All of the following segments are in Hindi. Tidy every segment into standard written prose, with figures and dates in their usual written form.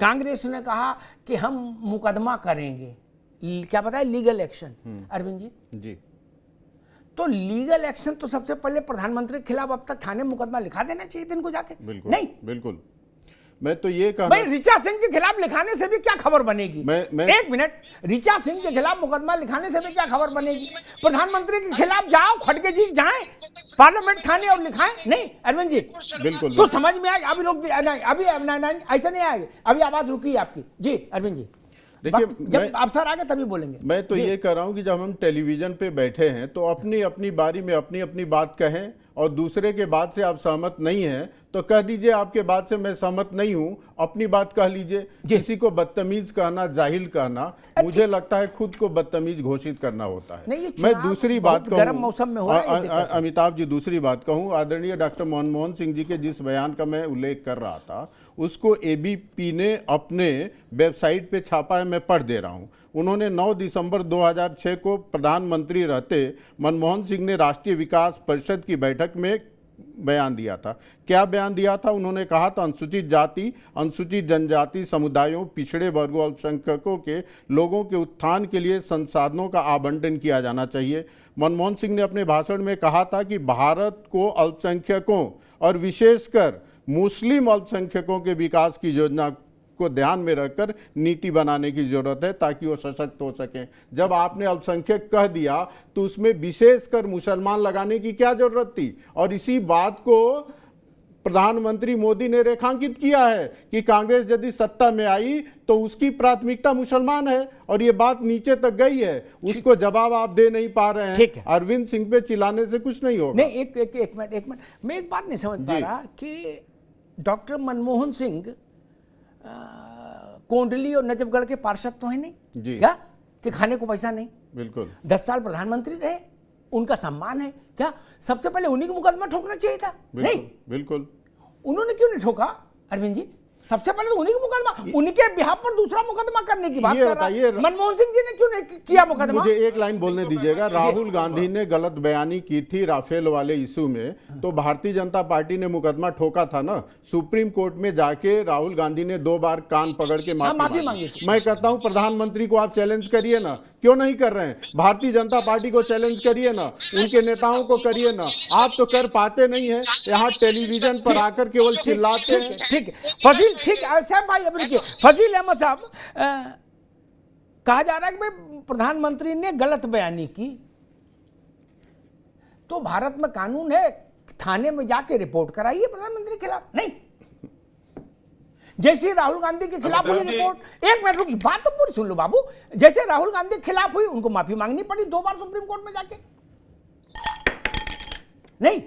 कांग्रेस ने कहा कि हम मुकदमा करेंगे, क्या पता है, लीगल एक्शन। अरविंद जी, तो लीगल एक्शन तो सबसे पहले प्रधानमंत्री के खिलाफ अब तक थाने मुकदमा लिखा देना चाहिए था इनको जाके। बिल्कुल नहीं, बिल्कुल। मैं तो ये कहना, भाई ऋचा सिंह के खिलाफ लिखाने से भी क्या खबर बनेगी? मैं एक मिनट, ऋचा सिंह के खिलाफ मुकदमा लिखाने से भी क्या खबर बनेगी? प्रधानमंत्री के खिलाफ जाओ, खड़गे जी जाएं पार्लियामेंट थाने और लिखाएं। नहीं अरविंद जी, बिल्कुल तो समझ में आएगा। अभी रोक नहीं, अभी ऐसा नहीं आएगा, अभी आवाज रुकी है आपकी। जी अरविंद जी, देखिए, जब अवसर आ गया तभी बोलेंगे। मैं तो ये कह रहा हूं कि जब हम टेलीविजन पे बैठे हैं तो अपनी अपनी बारी में अपनी अपनी बात कहें, और दूसरे के बात से आप सहमत नहीं हैं तो कह दीजिए आपके बात से मैं सहमत नहीं हूं, अपनी बात कह लीजिए। किसी को बदतमीज कहना, जाहिल कहना, मुझे लगता है खुद को बदतमीज घोषित करना होता है। मैं दूसरी बात कहूं, गर्म मौसम में हो रहा है अमिताभ जी, दूसरी बात कहूं, आदरणीय डॉक्टर मनमोहन सिंह जी के जिस बयान का मैं उल्लेख कर रहा था उसको एबीपी ने अपने वेबसाइट पे छापा है, मैं पढ़ दे रहा हूं। उन्होंने 9 दिसंबर 2006 को प्रधानमंत्री रहते मनमोहन सिंह ने राष्ट्रीय विकास परिषद की बैठक में बयान दिया था। क्या बयान दिया था? उन्होंने कहा था अनुसूचित जाति, अनुसूचित जनजाति समुदायों, पिछड़े वर्गों, अल्पसंख्यकों के लोगों के उत्थान के लिए संसाधनों का आवंटन किया जाना चाहिए। मनमोहन सिंह ने अपने भाषण में कहा था कि भारत को अल्पसंख्यकों और विशेषकर मुस्लिम अल्पसंख्यकों के विकास की योजना को ध्यान में रखकर नीति बनाने की जरूरत है ताकि वो सशक्त हो सकें। जब आपने अल्पसंख्यक कह दिया तो उसमें विशेषकर मुसलमान लगाने की क्या जरूरत थी? और इसी बात को प्रधानमंत्री मोदी ने रेखांकित किया है कि कांग्रेस यदि सत्ता में आई तो उसकी प्राथमिकता मुसलमान है, और ये बात नीचे तक गई है। उसको जवाब आप दे नहीं पा रहे हैं। अरविंद सिंह पे चिल्लाने से कुछ नहीं होगा। नहीं, एक मिनट, मैं एक बात नहीं समझ पा रहा कि डॉक्टर मनमोहन सिंह कोंडली और नजफगढ़ के पार्षद तो है नहीं जी, क्या कि खाने को पैसा नहीं? बिल्कुल। 10 साल प्रधानमंत्री रहे, उनका सम्मान है क्या? सबसे पहले उन्हीं को मुकदमा ठोकना चाहिए था। नहीं, बिल्कुल। उन्होंने क्यों नहीं ठोका अरविंद जी? सबसे पहले तो उन्हीं को मुकदमा, उनके बिहाफ पर दूसरा मुकदमा करने की बात कर रहा है। मनमोहन सिंह जी ने क्यों नहीं किया मुकदमा? मुझे एक लाइन बोलने दीजिएगा। राहुल गांधी ने गलत बयानी की थी राफेल वाले इशू में, तो भारतीय जनता पार्टी ने मुकदमा ठोका था ना। सुप्रीम कोर्ट में जाके राहुल गांधी ने 2 बार कान पकड़ के माफी मांगी। मैं कहता हूं प्रधानमंत्री को आप चैलेंज करिए ना, क्यों नहीं कर रहे हैं? भारतीय जनता पार्टी को चैलेंज करिए ना, उनके नेताओं को करिए ना। आप तो कर पाते नहीं है, यहाँ टेलीविजन पर आकर केवल चिल्लाते हैं। ठीक है फजील, ठीक है भाई, अब रुकिए। फजील अहमद साहब, कहा जा रहा है कि भाई प्रधानमंत्री ने गलत बयानी की, तो भारत में कानून है, थाने में जाके रिपोर्ट कराइए प्रधानमंत्री के खिलाफ। नहीं, जैसे राहुल गांधी के खिलाफ हुई रिपोर्ट, एक मिनट रुक, बात तो पूरी सुन लो बाबू। जैसे राहुल गांधी के खिलाफ हुई, उनको माफी मांगनी पड़ी 2 बार सुप्रीम कोर्ट में जाके। नहीं,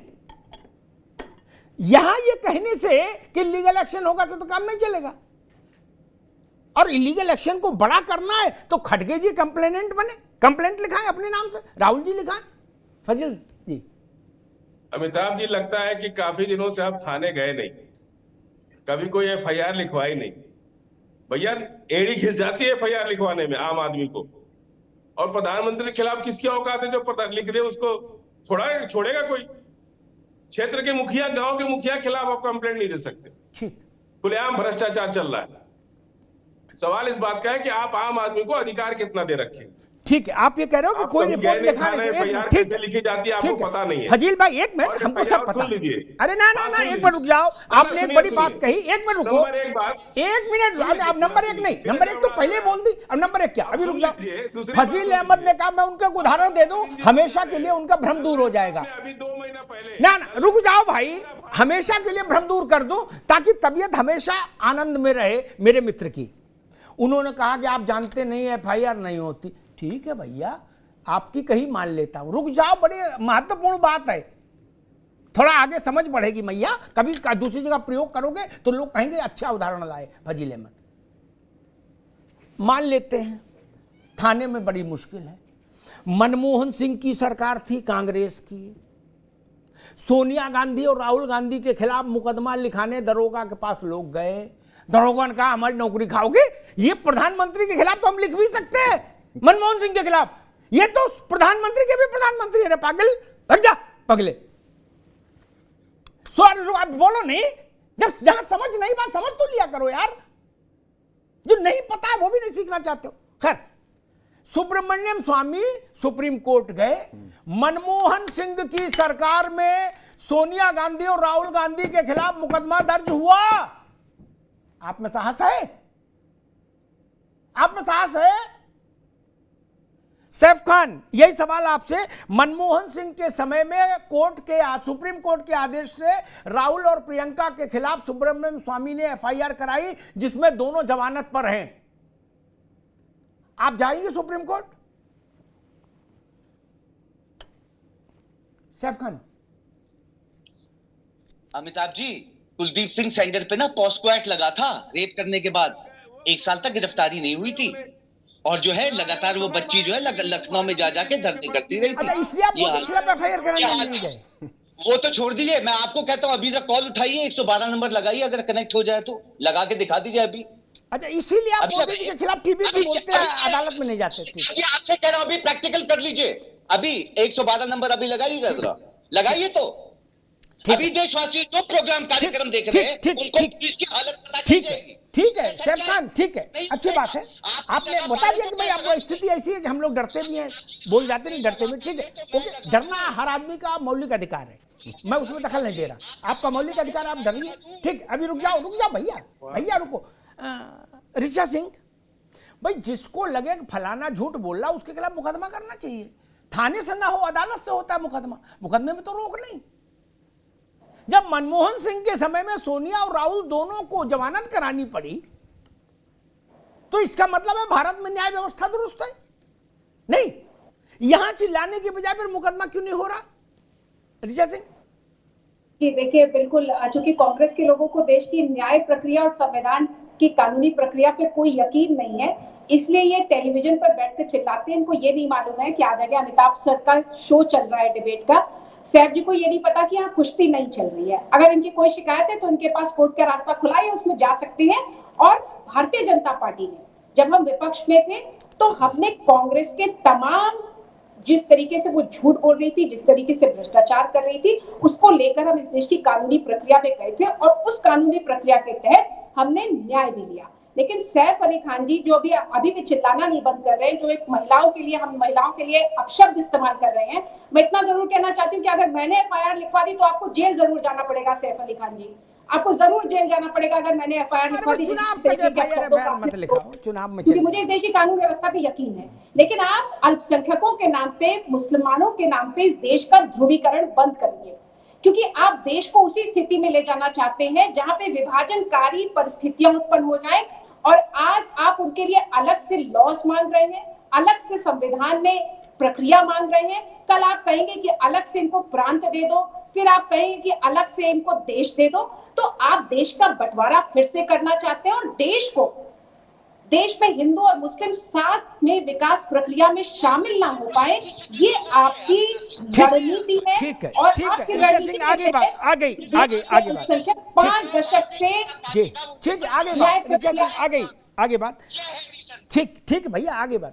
यहां ये कहने से कि लीगल एक्शन होगा तो काम नहीं चलेगा, और इलीगल एक्शन को बड़ा करना है तो खड़गे जी कंप्लेनेंट बने, कंप्लेंट लिखाएं अपने नाम से, राहुल जी लिखाएं। फजील जी। अमिताभ जी, लगता है कि काफी दिनों से आप थाने गए नहीं, कभी कोई एफआईआर लिखवाई नहीं। भैया एड़ी खिंच जाती है एफआईआर लिखवाने में आम आदमी को, और प्रधानमंत्री के खिलाफ किसकी औकात है जो लिख रहे उसको छोड़ेगा कोई? क्षेत्र के मुखिया, गांव के मुखिया के खिलाफ आप कंप्लेंट नहीं दे सकते। खुलेआम भ्रष्टाचार चल रहा है। सवाल इस बात का है कि आप आम आदमी को अधिकार कितना दे रखे। ठीक है, आप ये कह रहे हो कि कोई रिपोर्ट लिखाने से ठीक लिखी जाती है, आपको पता नहीं है। फजील भाई एक मिनट, हमको सब पता है। अरे ना, एक मिनट रुक जाओ, आपने एक बड़ी बात कही, एक मिनट रुको, एक मिनट। अब नंबर 1 नहीं, नंबर 1 तो पहले बोल दी, अब नंबर 1 क्या? अभी रुक जाओ। फजील अहमद ने कहा मैं उनका उदाहरण दे दूं, हमेशा के लिए उनका भ्रम दूर हो जाएगा। अभी 2 महीना पहले ना, रुक जाओ भाई, हमेशा के लिए भ्रम दूर कर दूं ताकि तबीयत हमेशा आनंद में रहे मेरे मित्र की। उन्होंने कहा कि आप जानते नहीं एफआईआर नहीं होती। ठीक है भैया, आपकी कहीं मान लेता हूं, रुक जाओ, बड़ी महत्वपूर्ण बात है, थोड़ा आगे समझ बढ़ेगी मैया। कभी दूसरी जगह प्रयोग करोगे तो लोग कहेंगे अच्छा उदाहरण लाए फजील अहमद। मान लेते हैं थाने में बड़ी मुश्किल है, मनमोहन सिंह की सरकार थी कांग्रेस की, सोनिया गांधी और राहुल गांधी के खिलाफ मुकदमा लिखाने दरोगा के पास लोग गए, दरोगा ने कहा हमारी नौकरी खाओगे। ये प्रधानमंत्री के खिलाफ तो हम लिख भी सकते हैं, मनमोहन सिंह के खिलाफ, ये तो प्रधानमंत्री के भी प्रधानमंत्री है, पागल भग जा पगले। सवाल आप बोलो नहीं, जब जहां समझ नहीं बात समझ तो लिया करो यार। है वो भी नहीं सीखना चाहते हो। खैर, सुब्रमण्यम स्वामी सुप्रीम कोर्ट गए, मनमोहन सिंह की सरकार में सोनिया गांधी और राहुल गांधी के खिलाफ मुकदमा दर्ज हुआ। आप में साहस है? आप में साहस है? सैफ खान, यही सवाल आपसे। मनमोहन सिंह के समय में सुप्रीम कोर्ट के आदेश से राहुल और प्रियंका के खिलाफ सुब्रमण्यम स्वामी ने एफआईआर कराई, जिसमें दोनों जमानत पर हैं। आप जाएंगे सुप्रीम कोर्ट? सैफ खान। अमिताभ जी, कुलदीप सिंह सेंगर पे ना पॉस्को एक्ट लगा था रेप करने के बाद, 1 साल तक गिरफ्तारी नहीं हुई थी, और जो है लगातार वो बच्ची जो है लखनऊ में जा जाके धरने करती रही थी। इसलिए आप एफआईआर कराने नहीं गए? वो तो छोड़ दीजिए, मैं आपको कहता हूँ अभी तक कॉल उठाइए, 112 नंबर लगाइए, अगर कनेक्ट हो जाए तो लगा के दिखा दीजिए अभी। अच्छा, इसीलिए आप मोदी जी के खिलाफ टीवी पे बोलते हैं, अदालत में नहीं जाते थे। अभी आपसे कह रहा हूँ, अभी प्रैक्टिकल कर लीजिए, अभी 112 नंबर अभी लगाइएगा जरा, लगाइए तो। अभी देशवासी जो प्रोग्राम कार्यक्रम देख रहे हैं उनको इसकी हालत पता चल जाएगी। ठीक है सैफ खान, ठीक है, अच्छी बात है। आपने बता दिया कि भाई आपको स्थिति ऐसी है कि हम लोग डरते भी हैं, बोल जाते नहीं, डरते भी। ठीक है, ओके, डरना हर आदमी का मौलिक अधिकार है, मैं उसमें दखल नहीं दे रहा। आपका मौलिक अधिकार, आप डरिए। ठीक, अभी रुक जाओ भैया रुको। ऋचा सिंह भाई, जिसको लगे कि फलाना झूठ बोल रहा उसके खिलाफ मुकदमा करना चाहिए। थाने से ना हो, अदालत से होता है मुकदमा, मुकदमे में तो रोक नहीं। जब मनमोहन सिंह के समय में सोनिया और राहुल दोनों को जमानत करानी पड़ी, तो इसका मतलब है भारत में न्याय व्यवस्था दुरुस्त है? नहीं, यहां चिल्लाने के बजाय फिर मुकदमा क्यों नहीं हो रहा? ऋचा सिंह जी देखिए, बिल्कुल, चूंकि कांग्रेस के लोगों को देश की न्याय प्रक्रिया और संविधान की कानूनी प्रक्रिया पे कोई यकीन नहीं है, इसलिए ये टेलीविजन पर बैठकर चिल्लाते हैं। इनको ये नहीं मालूम है कि आदरणीय अमिताभ सर का शो चल रहा है डिबेट का। सैफ जी को ये नहीं पता कि यहाँ कुश्ती नहीं चल रही है। अगर इनकी कोई शिकायत है तो इनके पास कोर्ट का रास्ता खुला है, उसमें जा सकते हैं। और भारतीय जनता पार्टी ने, जब हम विपक्ष में थे तो हमने कांग्रेस के तमाम, जिस तरीके से वो झूठ बोल रही थी, जिस तरीके से भ्रष्टाचार कर रही थी, उसको लेकर हम इस देश की कानूनी प्रक्रिया में गए थे, और उस कानूनी प्रक्रिया के तहत हमने न्याय भी लिया। लेकिन सैफ अली खान जी जो अभी भी चिल्लाना नहीं बंद कर रहे हैं, जो एक हम महिलाओं के लिए अपशब्द इस्तेमाल कर रहे हैं। मैं इतना जरूर कहना चाहती हूँ कि अगर मैंने एफआईआर लिखवा दी तो आपको जेल जरूर जाना पड़ेगा। सैफ अली खान जी, आपको जरूर जेल जाना पड़ेगा अगर मैंने एफआईआर लिखवा दी। क्योंकि मुझे इस देश की कानून व्यवस्था पे यकीन है। लेकिन आप अल्पसंख्यकों के नाम पे, मुसलमानों के नाम पे इस देश का ध्रुवीकरण बंद करिए, क्योंकि आप देश को उसी स्थिति में ले जाना चाहते हैं जहां पे विभाजनकारी परिस्थितियां उत्पन्न हो जाए। और आज आप उनके लिए अलग से लॉस मांग रहे हैं, अलग से संविधान में प्रक्रिया मांग रहे हैं। कल आप कहेंगे कि अलग से इनको प्रांत दे दो, फिर आप कहेंगे कि अलग से इनको देश दे दो। तो आप देश का बंटवारा फिर से करना चाहते हैं, और देश में हिंदू और मुस्लिम साथ में विकास प्रक्रिया में शामिल ना हो पाए, ये आपकी रणनीति है। ठीक है, और ठीक आपकी है, रणनीति आगे बात, आगे बात, 5 दशक से जी ठीक है, आगे बात, आगे बात, ठीक भैया, आगे बात।